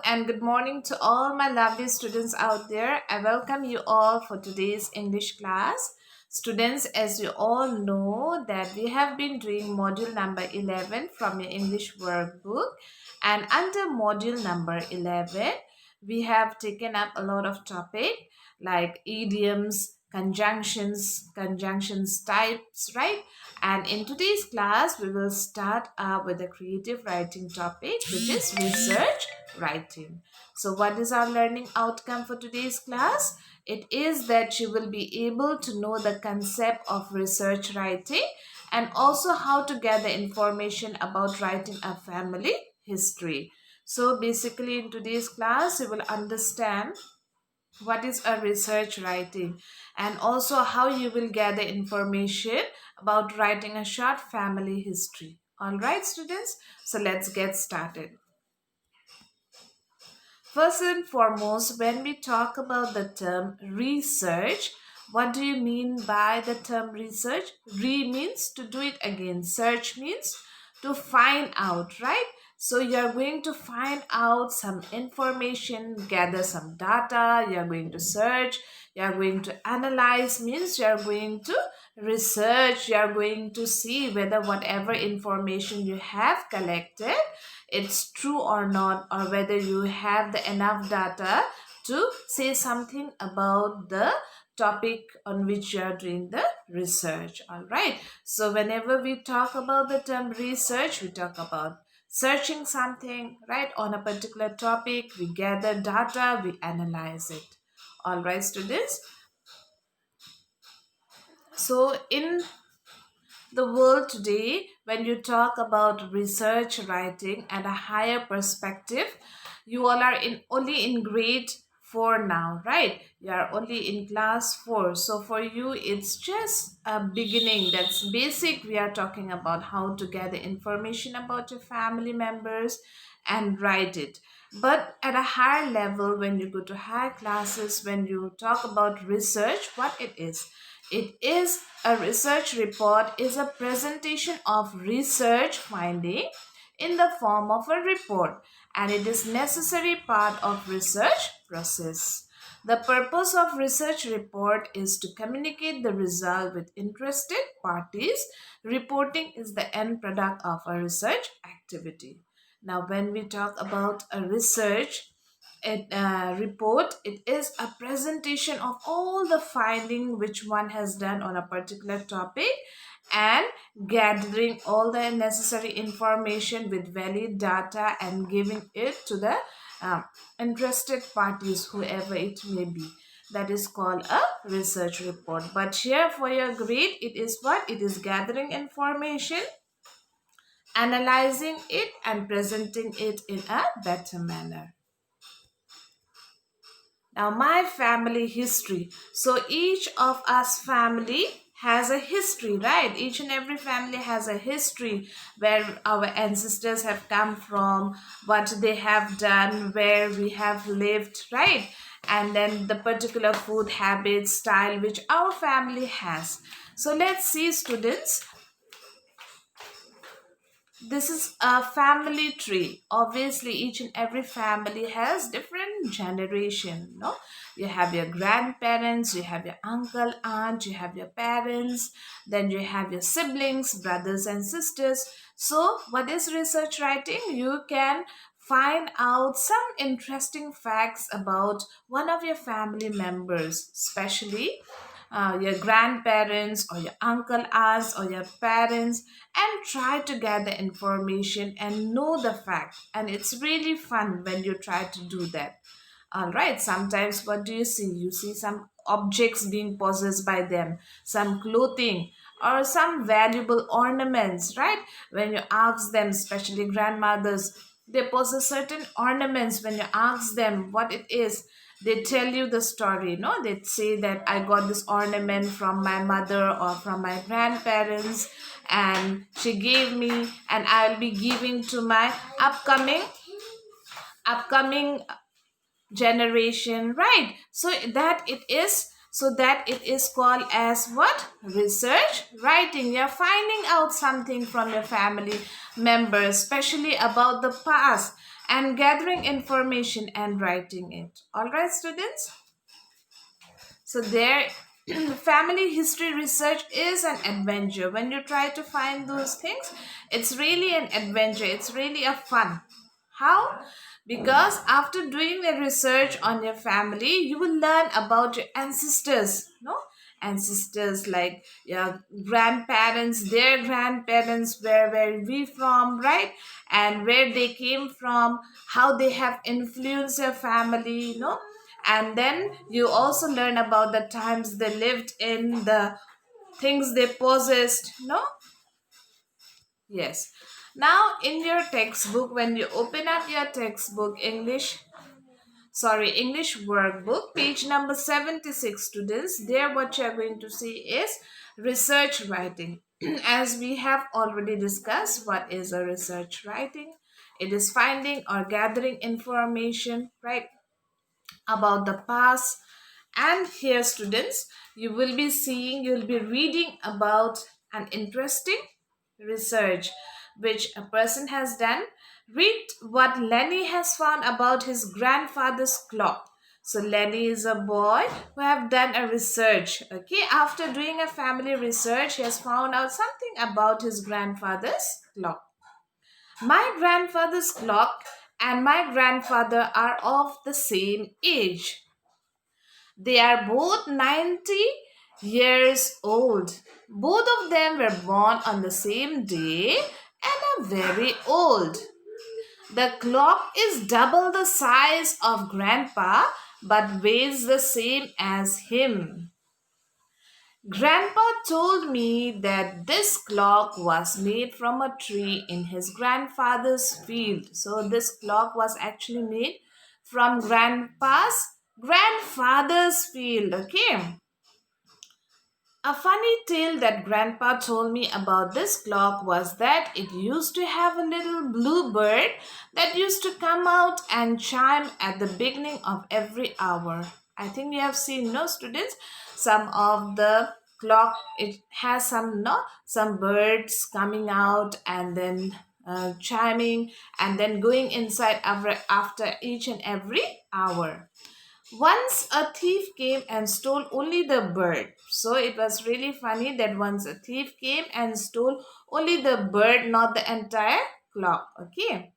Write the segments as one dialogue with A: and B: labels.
A: and good morning to all my lovely students out there. I welcome you all for today's English class. Students, as you all know that we have been doing module number 11 from your English workbook, and under module number 11 we have taken up a lot of topic like idioms, conjunctions types, right? And in today's class we will start with a creative writing topic, which is research writing. So what is our learning outcome for today's class? It is that you will be able to know the concept of research writing and also how to gather information about writing a family history. So basically in today's class you will understand what is a research writing and also how you will gather information about writing a short family history. All right, students, so let's get started. First and foremost, when we talk about the term research, what do you mean by the term research? Re means to do it again. Search means to find out, right? So you're going to find out some information, gather some data, you're going to search, you're going to analyze, means you're going to research, you're going to see whether whatever information you have collected it's true or not, or whether you have the enough data to say something about the topic on which you are doing the research. All right, so whenever we talk about the term research, we talk about searching something, right, on a particular topic. We gather data, we analyze it. All right, students, so in the world today, when you talk about research writing at a higher perspective, you all are in only in grade 4 now, right? You are only in class 4. So for you, it's just a beginning. That's basic. We are talking about how to gather information about your family members and write it. But at a higher level, when you go to higher classes, when you talk about research, what it is? It is a research report is a presentation of research finding in the form of a report, and it is necessary part of research process. The purpose of research report is to communicate the result with interested parties. Reporting is the end product of a research activity. Now, when we talk about a research report, it is a presentation of all the finding which one has done on a particular topic and gathering all the necessary information with valid data and giving it to the um, interested parties, whoever it may be. That is called a research report. But here for your grade, it is what? It is gathering information, analyzing it, and presenting it in a better manner. Now, my family history. So, each of us family has a history, right? Each and every family has a history where our ancestors have come from, what they have done, where we have lived, right? And then the particular food habits, style which our family has. So, let's see, students, this is a family tree. Obviously each and every family has different generation, no? You have your grandparents, you have your uncle, aunt, you have your parents, then you have your siblings, brothers and sisters. So what is research writing? You can find out some interesting facts about one of your family members, especially your grandparents or your uncle aunts or your parents, and try to gather information and know the fact. And it's really fun when you try to do that. All right, sometimes what do you see? You see some objects being possessed by them, some clothing or some valuable ornaments, right? When you ask them, especially grandmothers, they possess certain ornaments. When you ask them what it is, they tell you the story, no? They say that I got this ornament from my mother or from my grandparents and she gave me and I'll be giving to my upcoming generation, right? So that it is called as what? Research writing. You're finding out something from your family members, especially about the past, and gathering information and writing it. All right, students? So there, family history research is an adventure. When you try to find those things, it's really an adventure. It's really a fun. How? Because after doing the research on your family, you will learn about your ancestors, no? Ancestors like your grandparents, their grandparents, where we from, right? And where they came from, how they have influenced your family, and then you also learn about the times they lived in, the things they possessed, no? Yes. Now in your textbook, when you open up your textbook, English workbook, page number 76, students, there what you are going to see is research writing. As we have already discussed, what is a research writing? It is finding or gathering information, right, about the past. And here, students, you'll be reading about an interesting research which a person has done. Read what Lenny has found about his grandfather's clock. So Lenny is a boy who have done a research. Okay, after doing a family research, he has found out something about his grandfather's clock. My grandfather's clock and my grandfather are of the same age. They are both 90 years old. Both of them were born on the same day and are very old. The clock is double the size of Grandpa but weighs the same as him. Grandpa told me that this clock was made from a tree in his grandfather's field. So, this clock was actually made from Grandpa's grandfather's field. Okay. A funny tale that Grandpa told me about this clock was that it used to have a little blue bird that used to come out and chime at the beginning of every hour. I think you have seen, no, students, some of the clock, it has some, no, some birds coming out and then chiming and then going inside after each and every hour. Once a thief came and stole only the bird. So it was really funny that once a thief came and stole only the bird, not the entire clock. Okay.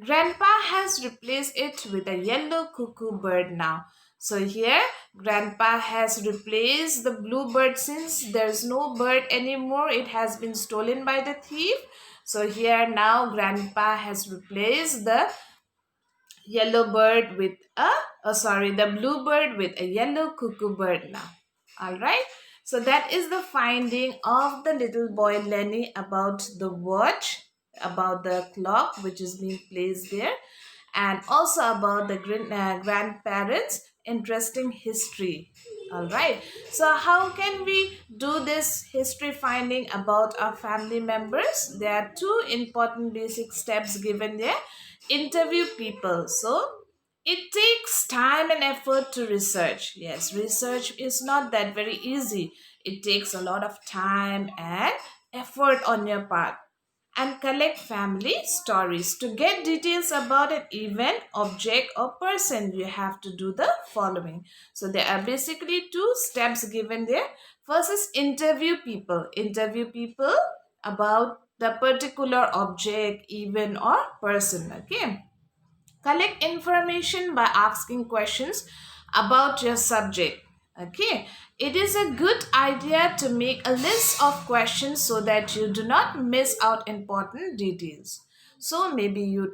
A: Grandpa has replaced it with a yellow cuckoo bird now. So here, Grandpa has replaced the blue bird since there's no bird anymore. It has been stolen by the thief. So here now, Grandpa has replaced the yellow bird with a the blue bird with a yellow cuckoo bird now. All right, so that is the finding of the little boy Lenny about the watch, about the clock which is being placed there, and also about the grandparents interesting history. All right, so how can we do this history finding about our family members? There are two important basic steps given there. Interview people. So it takes time and effort to research. Yes, research is not that very easy. It takes a lot of time and effort on your part. And collect family stories. To get details about an event, object, or person, you have to do the following. So there are basically two steps given there. First is interview people. Interview people about the particular object, event, or person. Okay. Collect information by asking questions about your subject. Okay, it is a good idea to make a list of questions so that you do not miss out important details. So maybe you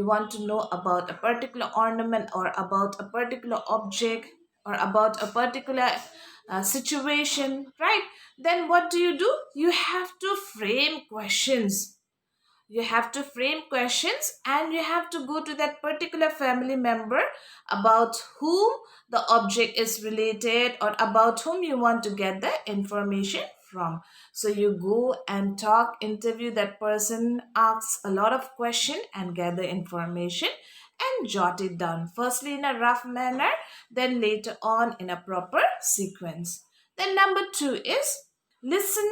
A: want to know about a particular ornament or about a particular object or about a particular situation, right? Then what do? You have to frame questions. You have to frame questions and you have to go to that particular family member about whom the object is related or about whom you want to get the information from. So you go and talk, interview that person, ask a lot of question and gather information and jot it down, firstly in a rough manner, then later on in a proper sequence. Then number two is listen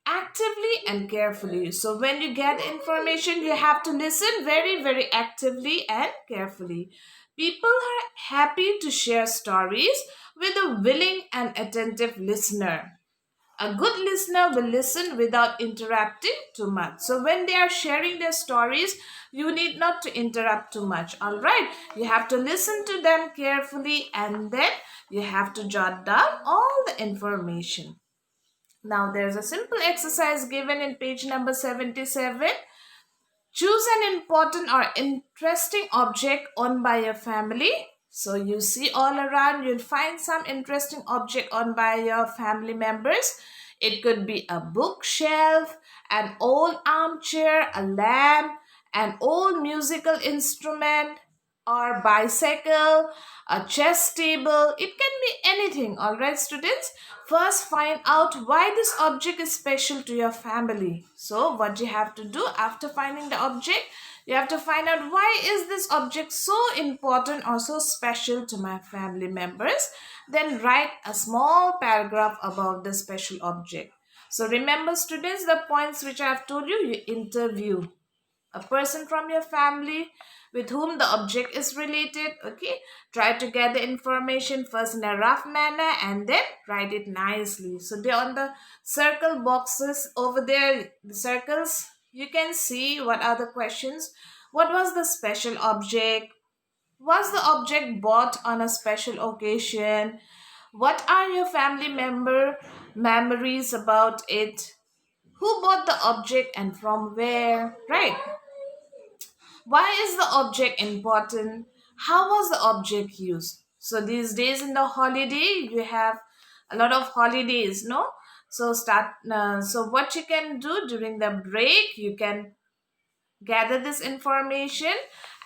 A: actively and carefully. So when you get information, you have to listen very, very actively and carefully. People are happy to share stories with a willing and attentive listener. A good listener will listen without interrupting too much. So when they are sharing their stories, you need not to interrupt too much. All right, you have to listen to them carefully, and then you have to jot down all the information. Now there's a simple exercise given in page number 77. Choose an important or interesting object owned by your family. So you see all around, you'll find some interesting object owned by your family members. It could be a bookshelf, an old armchair, a lamp, an old musical instrument, or bicycle, a chess table. It can be anything. All right, students. First, find out why this object is special to your family. So, what you have to do after finding the object, you have to find out why is this object so important or so special to my family members. Then write a small paragraph about the special object. So, remember, students, the points which I have told you. You interview a person from your family with whom the object is related. Okay, try to get the information first in a rough manner and then write it nicely. So there on the circle boxes over there, the circles, you can see what are the questions. What was the special object? Was the object bought on a special occasion? What are your family member memories about it? Who bought the object and from where? Right. Why is the object important? How was the object used? So these days in the holiday, you have a lot of holidays, no? So what you can do during the break, you can gather this information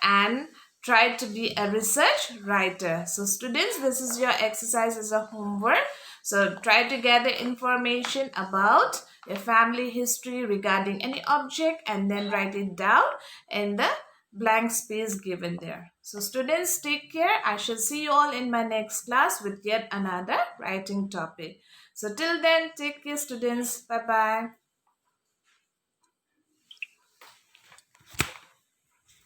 A: and try to be a research writer. So students, this is your exercise as a homework. So try to gather information about your family history regarding any object and then write it down in the blank space given there. So students, take care. I shall see you all in my next class with yet another writing topic. So till then, take care students. Bye bye.